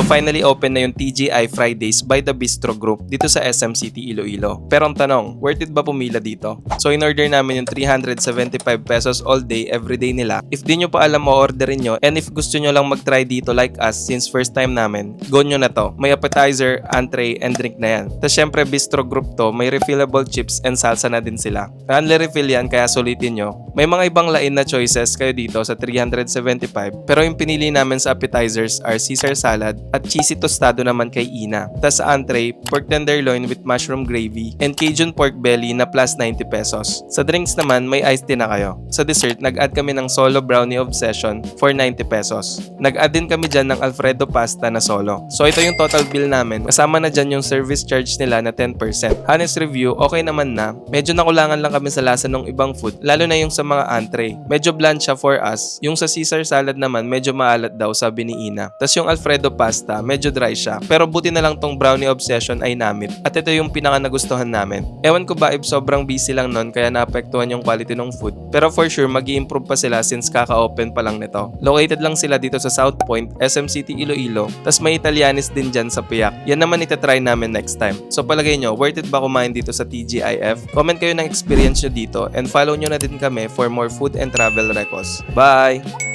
So finally open na yung TGI Fridays by the Bistro Group dito sa SM City, Iloilo. Pero ang tanong, worth it ba pumila dito? So in-order namin yung 375 pesos all day, everyday nila. If di nyo pa alam mo, orderin nyo. And if gusto nyo lang mag-try dito like us, since first time namin, go nyo na to. May appetizer, entree, and drink na yan. Tapos syempre Bistro Group to, may refillable chips and salsa na din sila. Only refill yan, kaya sulitin nyo. May mga ibang lain na choices kayo dito sa 375, pero yung pinili namin sa appetizers are Caesar salad at cheesy tostado naman kay Ina. Tapos sa entree, pork tenderloin with mushroom gravy and Cajun pork belly na plus 90 pesos. Sa drinks naman, may iced tea na kayo. Sa dessert, nag-add kami ng solo brownie obsession for 90 pesos. Nag-add din kami dyan ng Alfredo pasta na solo. So ito yung total bill namin. Kasama na dyan yung service charge nila na 10%. Honest review, okay naman na. Medyo nakulangan lang kami sa lasa ng ibang food, lalo na yung sa mga entree. Medyo bland siya for us. Yung sa Caesar salad naman, medyo maalat daw, sabi ni Ina. Tapos yung Alfredo pasta, medyo dry siya. Pero buti na lang tong brownie obsession ay namit. At ito yung pinaka nagustuhan namin. Ewan ko ba if sobrang busy lang nun kaya naapektuhan yung quality ng food. Pero for sure, mag-i-improve pa sila since kaka-open pa lang nito. Located lang sila dito sa South Point, SM City, Iloilo. Tapos may Italianis din dyan sa Piak. Yan naman itatry namin next time. So palagay nyo, worth it ba kumain dito sa TGIF? Comment kayo ng experience nyo dito and follow nyo na din kami for more food and travel recos. Bye!